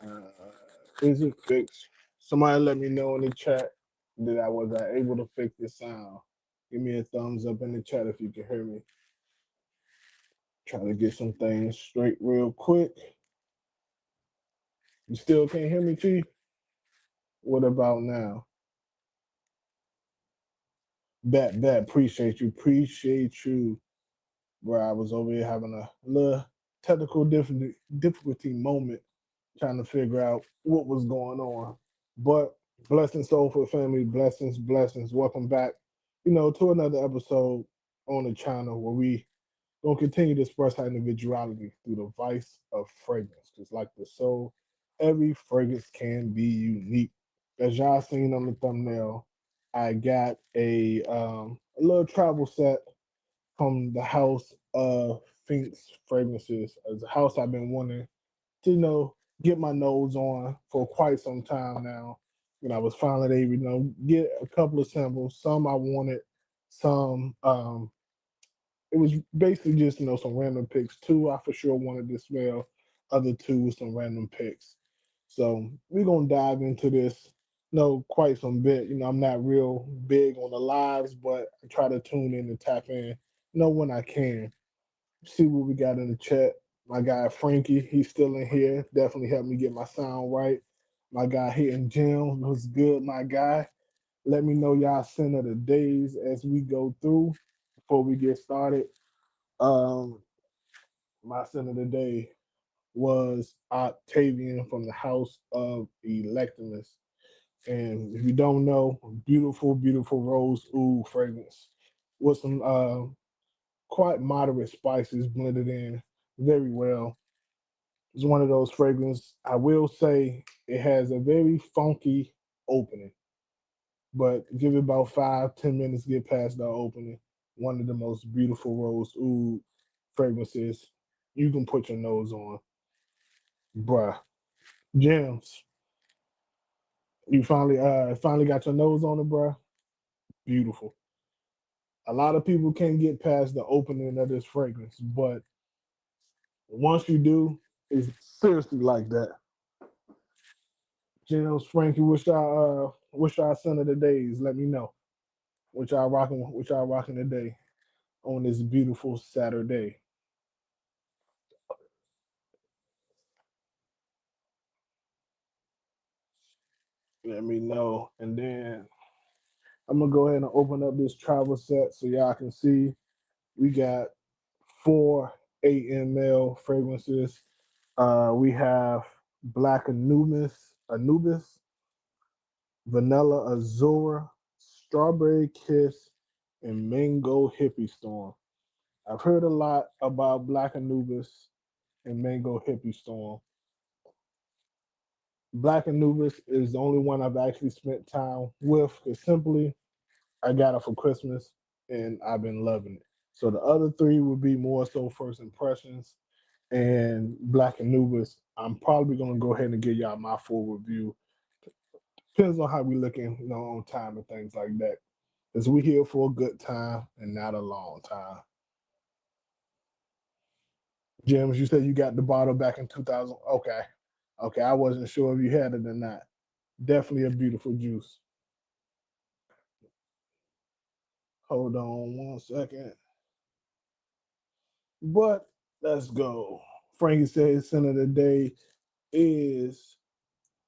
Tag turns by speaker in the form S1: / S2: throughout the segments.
S1: Uh, is it fixed? Somebody let me know in the chat that I was able to fix the sound. Give me a thumbs up in the chat if you can hear me. Trying to get some things straight real quick. You still can't hear me, Chief? What about now? Bet, appreciate you. Appreciate you. Where I was over here having a little technical difficulty moment trying to figure out what was going on. But blessings, soulful family, blessings, blessings. Welcome back, to another episode on the channel where we gonna continue to express our individuality through the vice of fragrance. Because like the soul, every fragrance can be unique. As y'all seen on the thumbnail, I got a little travel set from the house of Sphinx Fragrances. As a house I've been wanting to, get my nose on for quite some time now. I was finally able, get a couple of samples. Some I wanted, some it was basically just, some random picks. Two I for sure wanted to smell, other two was some random picks. So we're gonna dive into this, quite some bit. I'm not real big on the lives, but I try to tune in and tap in, when I can. See what we got in the chat. My guy Frankie, he's still in here. Definitely helped me get my sound right. My guy hitting Jim was good, my guy. Let me know y'all send of the days as we go through before we get started. Um, my sin of the day was Octavian from the House of Electimus. And if you don't know, beautiful, beautiful rose oud fragrance with some quite moderate spices blended in very well. It's one of those fragrances. I will say it has a very funky opening, but give it about 5, 10 minutes, get past the opening. One of the most beautiful rose oud fragrances you can put your nose on, bruh. Gems, you finally got your nose on it, bruh. Beautiful. A lot of people can't get past the opening of this fragrance, but once you do, it's seriously like that. Gems, Frankie, wish y'all son of the days. Let me know what y'all rocking today on this beautiful Saturday. Let me know. And then I'm gonna go ahead and open up this travel set so y'all can see we got four 8 ml fragrances. We have Black Anubis, Vanilla Azura, Strawberry Kiss, and Mango Hippie Storm. I've heard a lot about Black Anubis and Mango Hippie Storm. Black Anubis is the only one I've actually spent time with because simply I got it for Christmas and I've been loving it. So the other three would be more so first impressions. And Black Anubis, I'm probably gonna go ahead and give y'all my full review. Depends on how we looking, on time and things like that. Because we here for a good time and not a long time. James, you said you got the bottle back in 2000. Okay. Okay, I wasn't sure if you had it or not. Definitely a beautiful juice. Hold on 1 second. But let's go. Frankie said his sin of the day is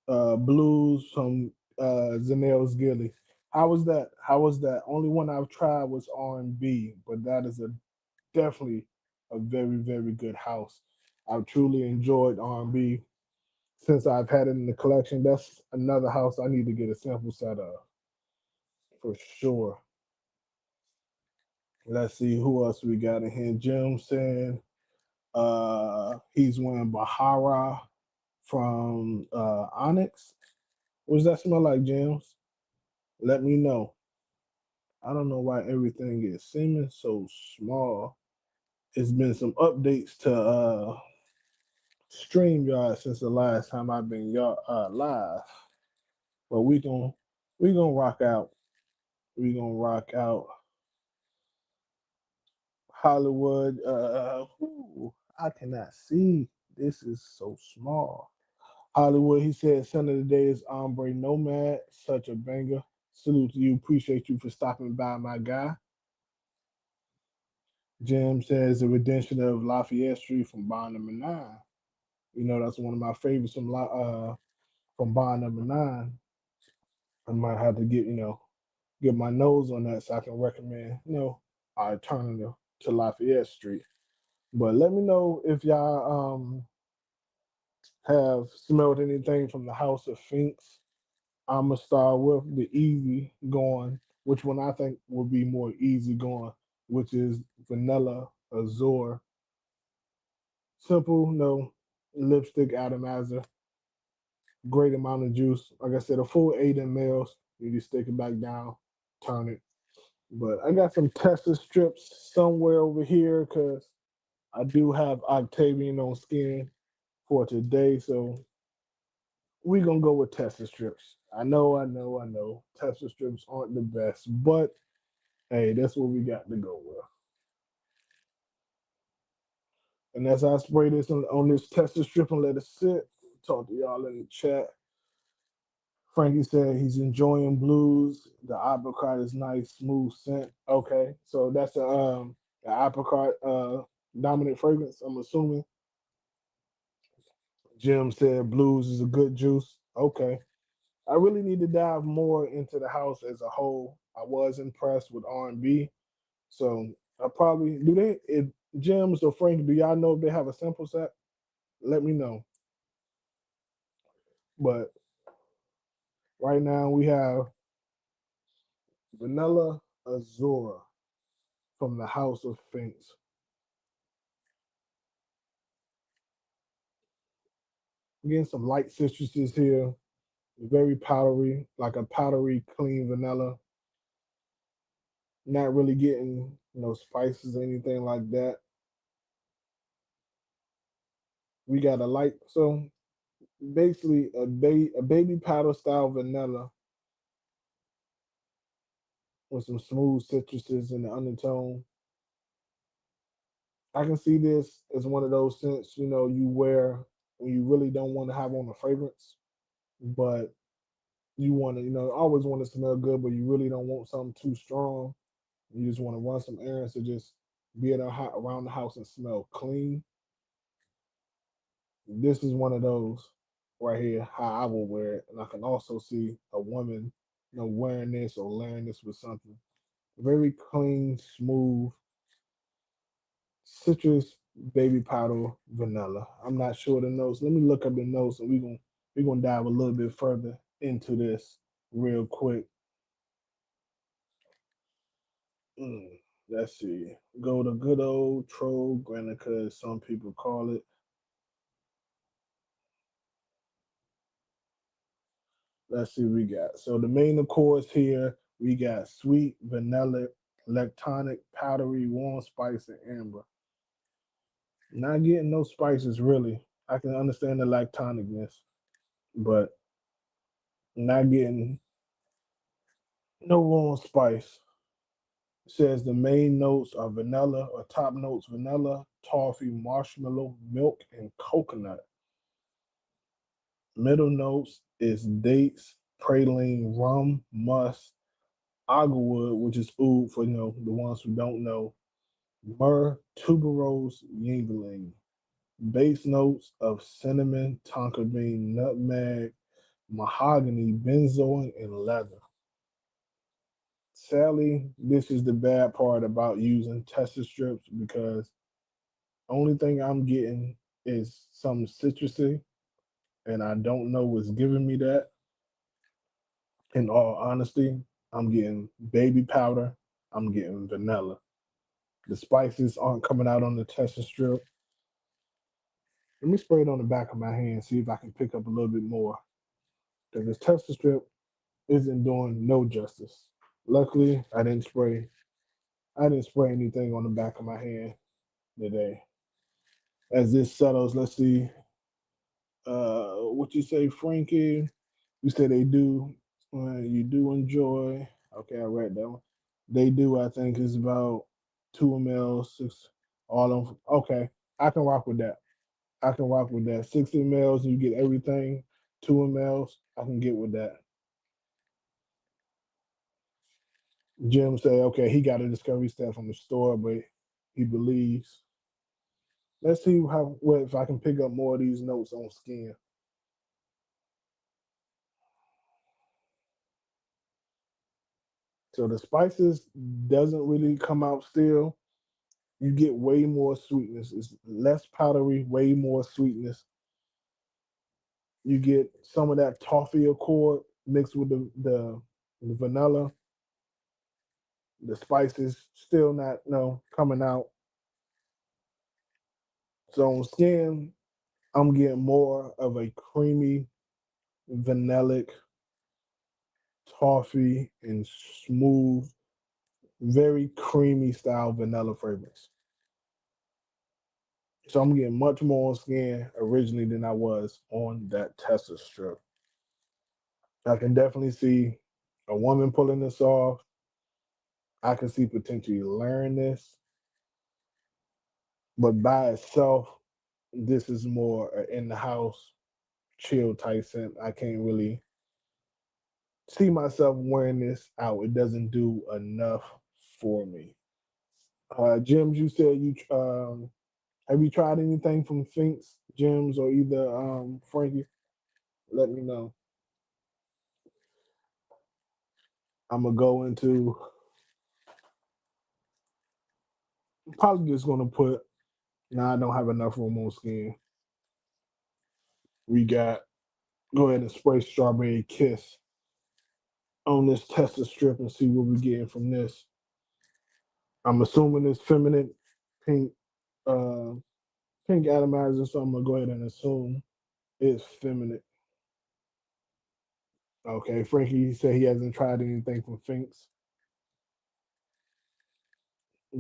S1: blues from Zanelle's Gilly. How was that? How was that? Only one I've tried was R&B, but that is a definitely a very very good house. I've truly enjoyed R&B since I've had it in the collection. That's another house I need to get a sample set of for sure. Let's see who else we got in here. Jim saying he's wearing Bahara from Onyx. What does that smell like, James? Let me know. I don't know why everything is seeming so small. It's been some updates to StreamYard since the last time I've been live. But we gonna rock out. We gonna rock out Hollywood. I cannot see. This is so small. Hollywood, he said, "Son of the day is Ombre Nomad. Such a banger. Salute to you. Appreciate you for stopping by, my guy." Jim says, "The redemption of Lafayette Street from Bond Number Nine." You know, that's one of my favorites from Bond Number Nine. I might have to get my nose on that so I can recommend, alternative to Lafayette Street. But let me know if y'all have smelled anything from the House of Sphinx. I'm gonna start with the easy going, which one I think will be more easy going, which is vanilla azure. Simple, no lipstick atomizer, great amount of juice. Like I said, a full 8 mLs. You just stick it back down, turn it. But I got some Tessa strips somewhere over here because I do have Octavian on skin for today. So we're gonna go with Tessa strips. I know. Tessa strips aren't the best, but hey, that's what we got to go with. And as I spray this on this Tessa strip and let it sit, talk to y'all in the chat. Frankie said he's enjoying blues. The apricot is nice, smooth scent. Okay, so that's the apricot dominant fragrance. I'm assuming. Jim said blues is a good juice. Okay, I really need to dive more into the house as a whole. I was impressed with R&B, so I probably do they. If Jim's or Frank, do y'all know if they have a sample set? Let me know. But right now we have Vanilla Azura from the House of Sphinx. Getting some light citruses here, very powdery, like a powdery, clean vanilla. Not really getting spices or anything like that. We got a light, so basically a baby powder style vanilla with some smooth citruses in the undertone. I can see this as one of those scents you wear when you really don't want to have on a fragrance, but you want to always want to smell good, but you really don't want something too strong. You just want to run some errands to just be around the house and smell clean. This is one of those right here, how I will wear it. And I can also see a woman, wearing this or layering this with something. Very clean, smooth, citrus, baby powder, vanilla. I'm not sure the notes. Let me look up the notes and we're gonna dive a little bit further into this real quick. Let's see. Go to good old Troll Granica, as some people call it. Let's see what we got. So the main accords here, we got sweet, vanilla, lactonic, powdery, warm spice, and amber. Not getting no spices really. I can understand the lactonicness, but not getting no warm spice. It says the main notes are vanilla or top notes vanilla, toffee, marshmallow, milk, and coconut. Middle notes is dates, praline, rum, musk, agarwood, which is oud for the ones who don't know, myrrh, tuberose, yingling. Base notes of cinnamon, tonka bean, nutmeg, mahogany, benzoin, and leather. Sadly, this is the bad part about using tester strips because only thing I'm getting is some citrusy, and I don't know what's giving me that. In all honesty, I'm getting baby powder, I'm getting vanilla. The spices aren't coming out on the tester strip. Let me spray it on the back of my hand, see if I can pick up a little bit more. Because this tester strip isn't doing no justice. Luckily, I didn't spray anything on the back of my hand today. As this settles, let's see. What you say, Frankie? You said they do. You do enjoy. Okay, I read that one. They do. I think is about 2 ml, six. All of. Okay, I can rock with that. I can rock with that. 60 mls, you get everything. 2 mls, I can get with that. Jim say, okay, he got a discovery step from the store, but he believes. Let's see how what if I can pick up more of these notes on skin. So the spices doesn't really come out still. You get way more sweetness. It's less powdery, way more sweetness. You get some of that toffee accord mixed with the vanilla. The spices still not coming out. So on skin, I'm getting more of a creamy, vanillic, toffee, and smooth, very creamy style vanilla fragrance. So I'm getting much more on skin originally than I was on that Tessa strip. I can definitely see a woman pulling this off. I can see potentially learn this, but by itself, this is more in the house chill type scent. I can't really see myself wearing this out. It doesn't do enough for me. Jims, you said you have you tried anything from Sphinx, Jims, or either Frankie? Let me know. I'm gonna go into probably just gonna put. Now I don't have enough room on skin. We got go ahead and spray strawberry kiss on this tester strip and see what we're getting from this. I'm assuming it's feminine pink uh pink atomizer, so I'm gonna go ahead and assume it's feminine. Okay, Frankie said he hasn't tried anything from Sphinx.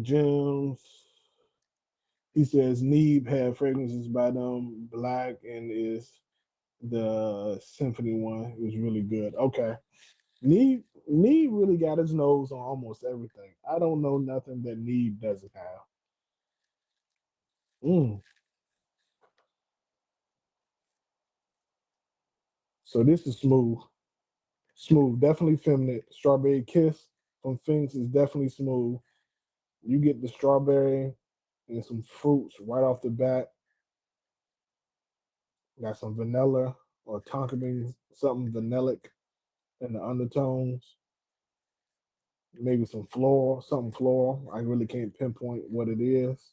S1: Gems. He says Neeb had fragrances by them black and is the symphony one. It was really good. Okay. Neeb really got his nose on almost everything. I don't know nothing that Neeb doesn't have. Mm. So this is smooth. Smooth, definitely feminine. Strawberry Kiss from Sphinx is definitely smooth. You get the strawberry and some fruits right off the bat. Got some vanilla or tonka beans, something vanillic in the undertones. Maybe some floral, something floral. I really can't pinpoint what it is,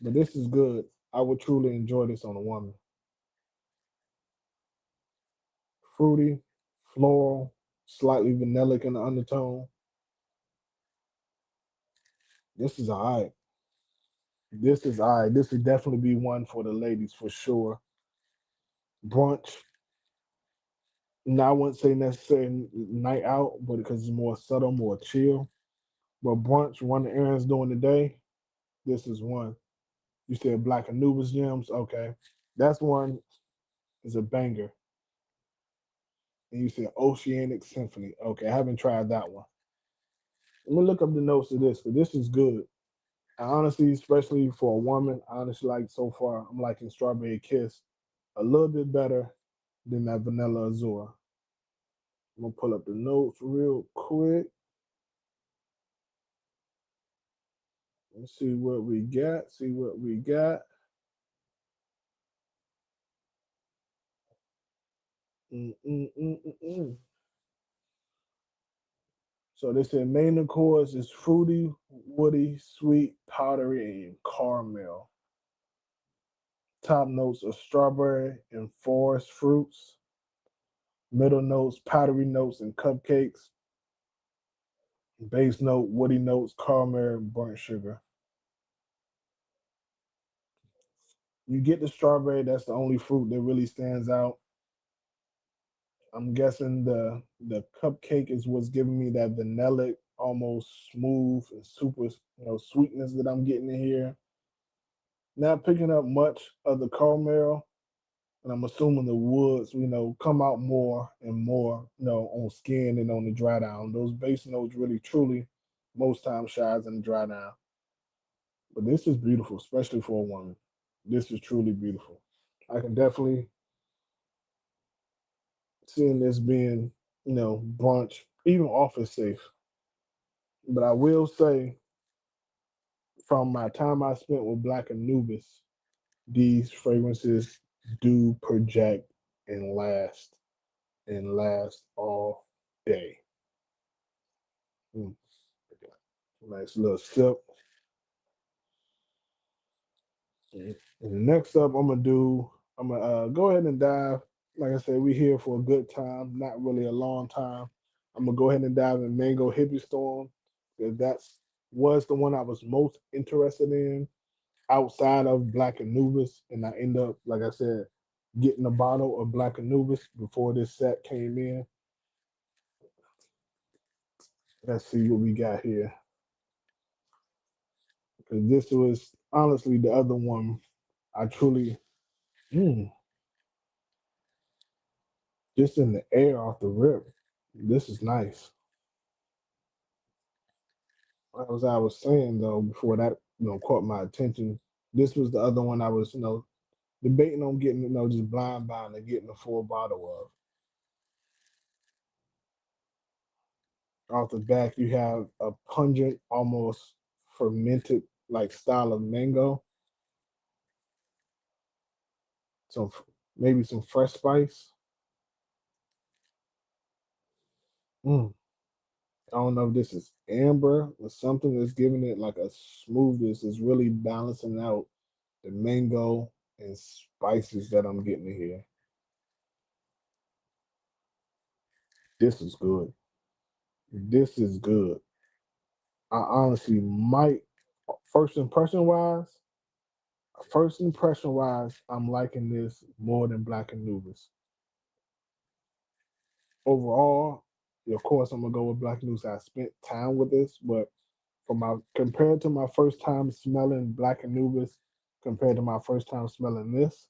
S1: but this is good. I would truly enjoy this on a woman. Fruity, floral, slightly vanillic in the undertone. This is alright. This is alright. This would definitely be one for the ladies for sure. Brunch. Now I wouldn't say necessarily night out, but because it's more subtle, more chill. But brunch, run the errands during the day. This is one. You said Black Anubis gems. Okay, that's one. Is a banger. And you said Oceanic Symphony. Okay, I haven't tried that one. Let me look up the notes of this because this is good. I honestly, especially for a woman, I honestly like so far. I'm liking Strawberry Kiss a little bit better than that Vanilla Azure. I'm gonna pull up the notes real quick. Let's see what we got. See what we got. Mm-mm-mm-mm-mm. So they said main accords is fruity, woody, sweet, powdery, and caramel. Top notes are strawberry and forest fruits. Middle notes, powdery notes, and cupcakes. Base note, woody notes, caramel, and burnt sugar. You get the strawberry, that's the only fruit that really stands out. I'm guessing the cupcake is what's giving me that vanilla, almost smooth and super, sweetness that I'm getting in here. Not picking up much of the caramel, and I'm assuming the woods, come out more and more, on skin and on the dry down. Those base notes really, truly, most times shines in the dry down. But this is beautiful, especially for a woman. This is truly beautiful. I can definitely see this being, brunch, even office safe. But I will say, from my time I spent with Black Anubis, these fragrances do project and last all day. Mm. Nice little sip. And next up, I'm gonna go ahead and dive. Like I said, we here for a good time, not really a long time. I'm gonna go ahead and dive in Mango Hippie Storm because that's was the one I was most interested in outside of Black Anubis, and I end up, like I said, getting a bottle of Black Anubis before this set came in. Let's see what we got here because this was honestly the other one I truly. Mm, just in the air off the rip. This is nice. As I was saying though, before that, caught my attention. This was the other one I was, debating on getting, just blind buying and getting a full bottle of. Off the back, you have a pungent, almost fermented like style of mango. Some maybe some fresh spice. Mm. I don't know if this is amber or something that's giving it like a smoothness. Is really balancing out the mango and spices that I'm getting in here. This is good. This is good. I honestly might first impression wise, I'm liking this more than Black Anubis. Overall, of course, I'm gonna go with Black Anubis. I spent time with this, but for my compared to my first time smelling Black Anubis, compared to my first time smelling this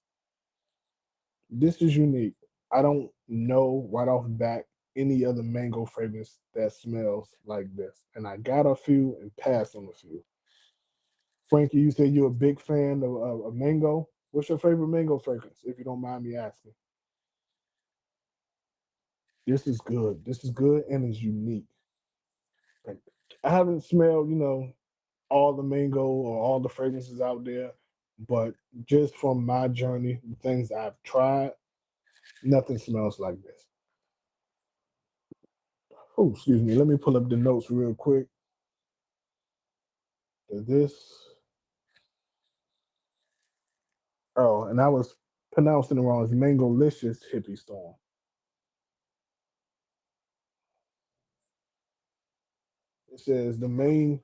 S1: is unique. I don't know right off the bat any other mango fragrance that smells like this. And I got a few and passed on a few. Frankie, you said you're a big fan of mango. What's your favorite mango fragrance, if you don't mind me asking? This is good. This is good and it's unique. Like, I haven't smelled, all the mango or all the fragrances out there, but just from my journey, the things I've tried, nothing smells like this. Oh, excuse me. Let me pull up the notes real quick. This, oh, and I was pronouncing it wrong. It's Mango-licious Hippie Storm. It says the main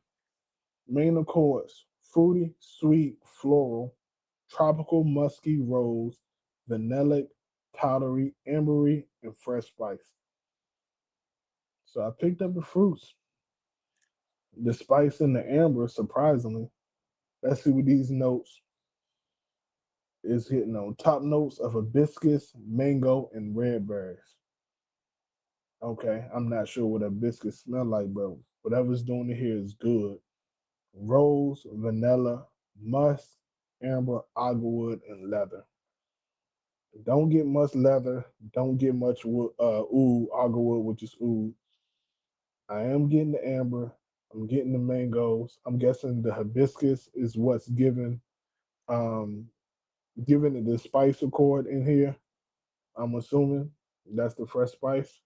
S1: accords: fruity, sweet, floral, tropical, musky, rose, vanillic, powdery, ambery, and fresh spice. So I picked up the fruits, the spice and the amber. Surprisingly, let's see what these notes is hitting on. Top notes of hibiscus, mango, and red berries. Okay, I'm not sure what a biscuit smell like, but whatever's doing it here is good. Rose, vanilla, musk, amber, aglewood, and leather. Don't get much leather. Don't get much wood, oud, aglewood, which is oud. I am getting the amber. I'm getting the mangoes. I'm guessing the hibiscus is what's um, giving it the spice accord in here. I'm assuming that's the fresh spice.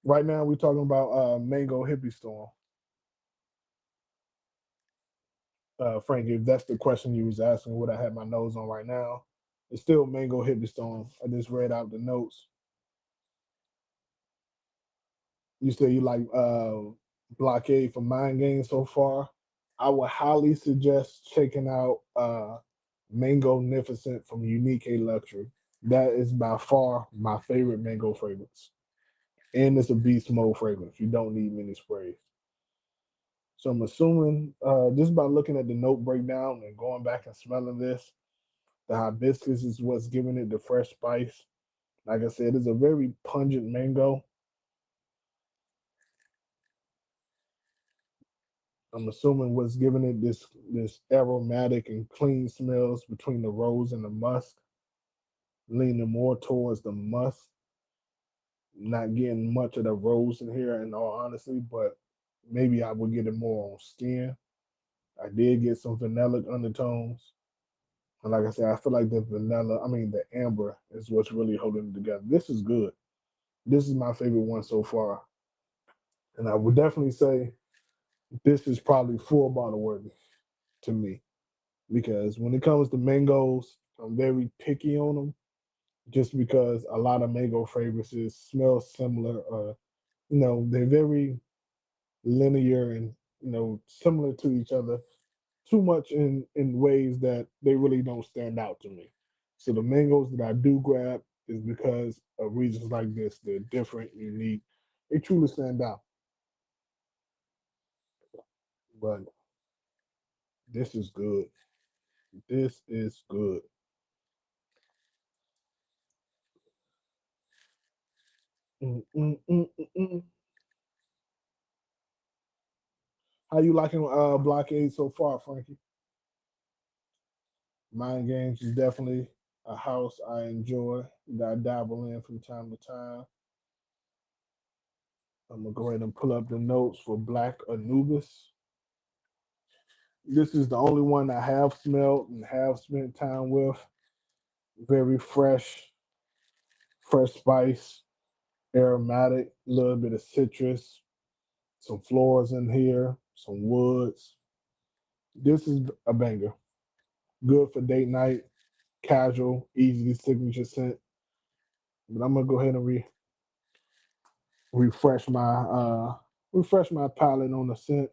S1: Right now, we're talking about mango hippie storm. Frank, if that's the question you was asking, what I have my nose on right now, it's still Mango Hippie Storm. I just read out the notes. You said you like Blockade for Mind Games so far. I would highly suggest checking out Mango Nificent from Unique A Luxury. That is by far my favorite mango fragrance. And it's a beast mode fragrance. You don't need many sprays. So I'm assuming just by looking at the note breakdown and going back and smelling this, the hibiscus is what's giving it the fresh spice. Like I said, it's a very pungent mango. I'm assuming what's giving it this aromatic and clean smells between the rose and the musk, leaning more towards the musk. Not getting much of the rose in here, in all honesty, but maybe I would get it more on skin. I did get some vanilla undertones. And like I said, I feel like the amber is what's really holding it together. This is good. This is my favorite one so far. And I would definitely say this is probably full bottle worthy to me. Because when it comes to mangoes, I'm very picky on them just because a lot of mango fragrances smell similar. They're very linear and similar to each other too much in ways that they really don't stand out to me. So the mangoes that I do grab is because of reasons like this. They're different, unique. They truly stand out. But this is good. This is good. Mm, mm, mm, mm, mm. How you liking Blockade so far, Frankie? Mind Games is definitely a house I enjoy that I dabble in from time to time. I'm gonna go ahead and pull up the notes for Black Anubis. This is the only one I have smelled and have spent time with. Very fresh, fresh spice, aromatic, a little bit of citrus, some florals in here, some woods. This is a banger. Good for date night, casual, easy signature scent. But I'm gonna go ahead and refresh my refresh my palate on the scent.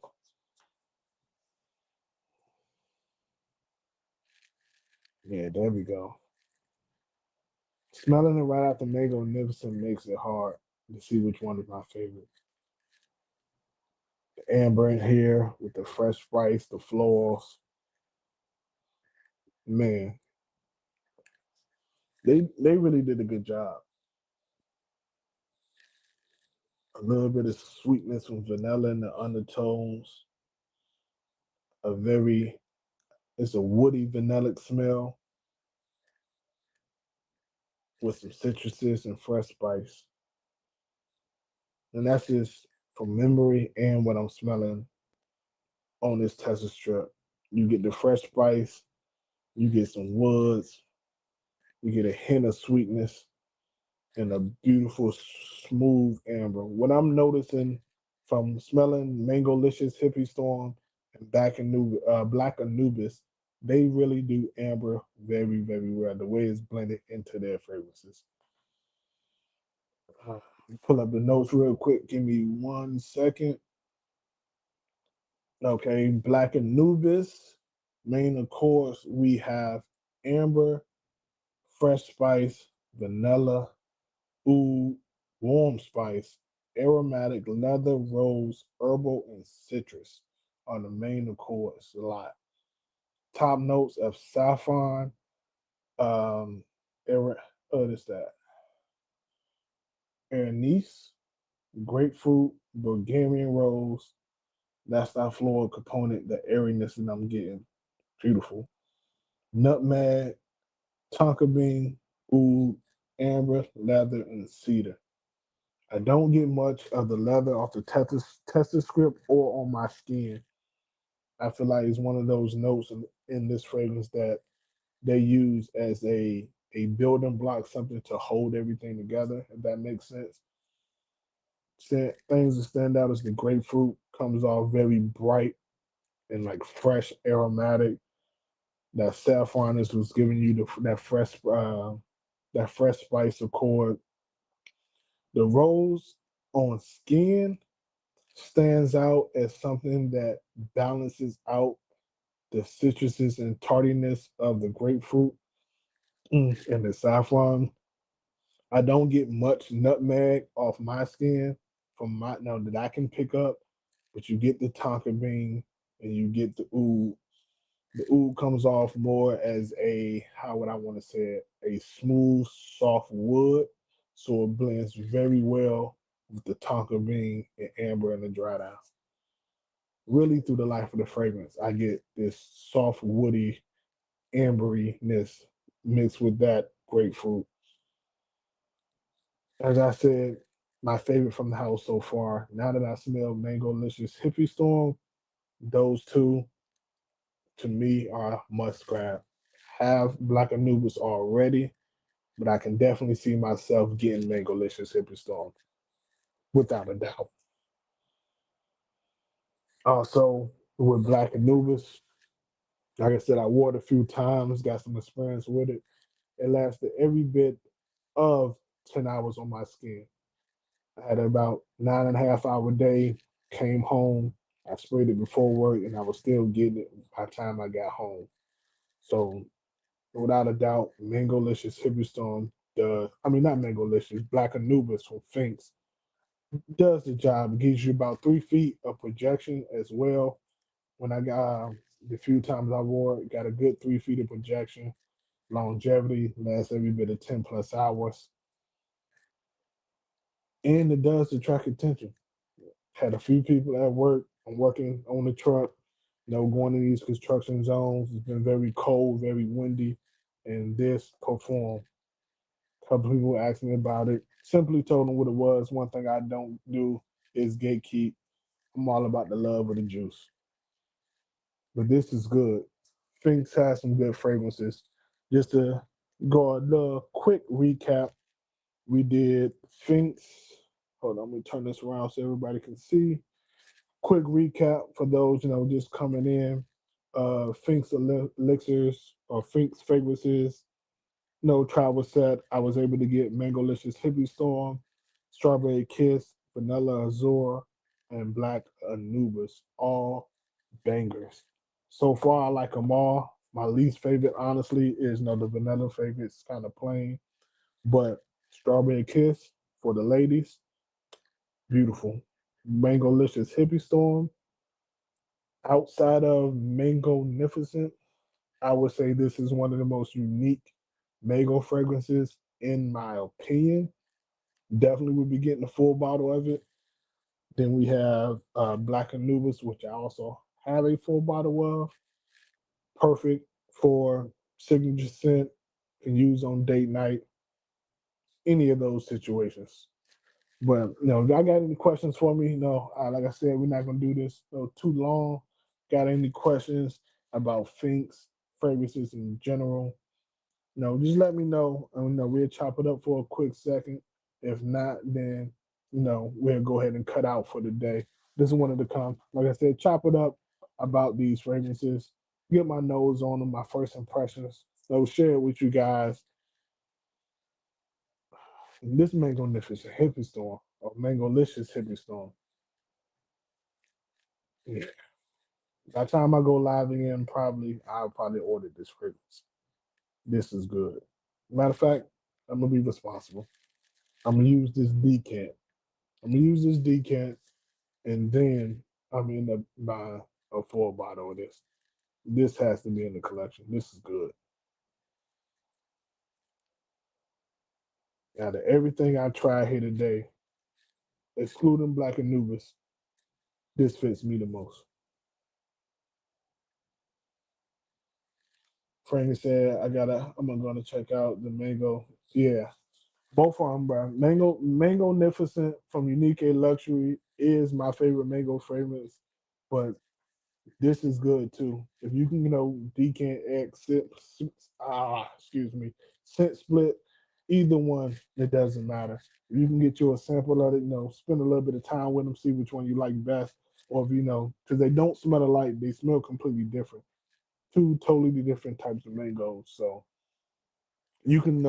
S1: Yeah, there we go. Smelling it right after Mango Magnificent makes it hard to see which one is my favorite. The amber in here with the fresh spice, the florals. Man, they really did a good job. A little bit of sweetness from vanilla in the undertones. A very It's a woody vanillic smell with some citruses and fresh spice. And that's just from memory and what I'm smelling on this Tesla strip. You get the fresh spice, you get some woods, you get a hint of sweetness, and a beautiful smooth amber. What I'm noticing from smelling Mango-licious Hippie Storm and Black Anubis, they really do amber very, very well. The way it's blended into their fragrances. Uh, Pull up the notes real quick. Give me 1 second. Okay, Black Anubis. Main, of course, we have amber, fresh spice, vanilla, oud, warm spice, aromatic, leather, rose, herbal, and citrus are the main accords. A lot. Top notes of saffron, um, what is that? Anise, grapefruit, Bulgarian rose. That's that floral component, the airiness that I'm getting. Beautiful. Nutmeg, tonka bean, oud, amber, leather, and cedar. I don't get much of the leather off the Testa script or on my skin. I feel like it's one of those notes in this fragrance that they use as a building block, something to hold everything together, if that makes sense. Things that stand out is the grapefruit comes off very bright and like fresh, aromatic. That saffron is what's giving you that fresh spice accord. The rose on skin stands out as something that balances out the citruses and tardiness of the grapefruit and the saffron. I don't get much nutmeg off my skin from my now that I can pick up, but you get the tonka bean and you get the oud. The oud comes off more as how would I want to say it, a smooth, soft wood. So it blends very well with the tonka bean and amber and the dried out. really through the life of the fragrance, I get this soft, woody amberiness mixed with that grapefruit. As I said, my favorite from the house so far. Now that I smell Mango Licious Hippie Storm, those two to me are must grab. Have Black Anubis already, but I can definitely see myself getting Mango Licious Hippie Storm without a doubt. Also, with Black Anubis, like I said, I wore it a few times, got some experience with it. It lasted every bit of 10 hours on my skin. I had about 9.5 hour day, came home, I sprayed it before work, and I was still getting it by the time I got home. So without a doubt, Mango Licious Hippie Storm does, I mean not Mango Licious, Black Anubis from Sphinx does the job. It gives you about 3 feet of projection as well. When I got the few times I wore it, got a good 3 feet of projection. Longevity lasts every bit of 10 plus hours. And it does attract attention. Had a few people at work. I'm working on the truck, going in these construction zones. It's been very cold, very windy, and this performed. A couple people asked me about it. Simply told them what it was. One thing I don't do is gatekeep. I'm all about the love of the juice. But this is good. Sphinx has some good fragrances. Just to go a little quick recap, we did Sphinx. Hold on, let me turn this around so everybody can see. Quick recap for those just coming in. Sphinx elixirs or Sphinx fragrances. No travel set. I was able to get Mangolicious Hippie Storm, Strawberry Kiss, Vanilla Azure, and Black Anubis. All bangers. So far, I like them all. My least favorite, honestly, is the vanilla favorite. It's kind of plain, but Strawberry Kiss for the ladies, beautiful. Mangolicious Hippie Storm. Outside of Mango-nificent, I would say this is one of the most unique mango fragrances, in my opinion. Definitely would be getting a full bottle of it. Then we have Black Anubis, which I also have a full bottle of. Perfect for signature scent, can use on date night, any of those situations. But if y'all got any questions for me, like I said, we're not gonna do this too long. Got any questions about Finks fragrances in general? Just let me know, and we'll chop it up for a quick second. If not, then we'll go ahead and cut out for the day. This is one of the like I said, chop it up about these fragrances, get my nose on them, my first impressions. So share it with you guys. This Mango-nificent Hippie Storm or Mango-licious Hippie Storm. Yeah. By the time I go live again, I'll probably order this fragrance. This is good. Matter of fact, I'm gonna be responsible. I'm gonna use this decant. I'm gonna use this decant, and then I'm gonna end up buying a full bottle of this. This has to be in the collection. This is good. Out of everything I tried here today, excluding Black Anubis, this fits me the most. Frank said, I'm gonna check out the mango. Yeah, both of them, bro. Mango-nificent from Unique A Luxury is my favorite mango fragrance, but this is good too. If you can, decant X, excuse me, scent split, either one, it doesn't matter. If you can get you a sample of it, spend a little bit of time with them, see which one you like best, or if because they don't smell alike, they smell completely different. Two totally different types of mangoes. So you can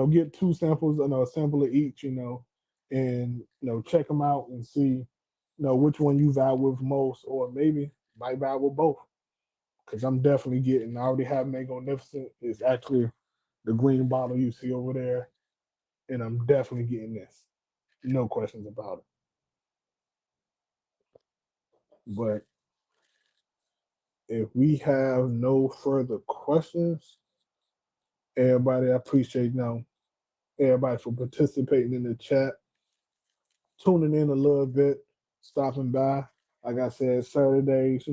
S1: get two samples, a sample of each, and check them out and see which one you vibe with most, or maybe might vibe with both. Because I'm definitely getting. I already have Mango-nificent. It's actually the green bottle you see over there, and I'm definitely getting this. No questions about it. But if we have no further questions, everybody, I appreciate everybody for participating in the chat, tuning in a little bit, stopping by. Like I said, Saturdays,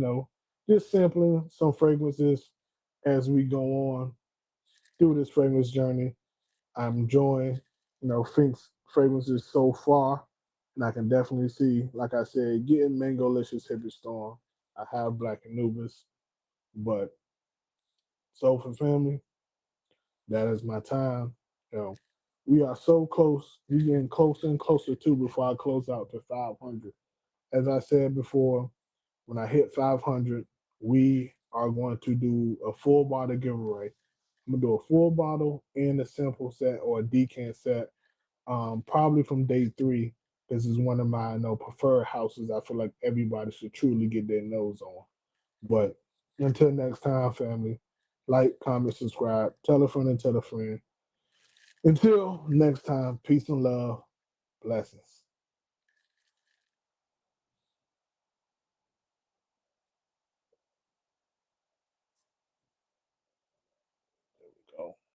S1: just sampling some fragrances as we go on through this fragrance journey. I'm enjoying, Sphinx fragrances so far. And I can definitely see, like I said, getting Mango Licious Hippie Storm. I have Black Anubis, but Soulful Family, that is my time. You know, we are so close. We're getting closer and closer to before I close out to 500. As I said before, when I hit 500, we are going to do a full bottle giveaway. I'm gonna do a full bottle and a sample set or a decant set, probably from day three. This is one of my preferred houses. I feel like everybody should truly get their nose on. But until next time, family, like, comment, subscribe, tell a friend and tell a friend. Until next time, peace and love, blessings.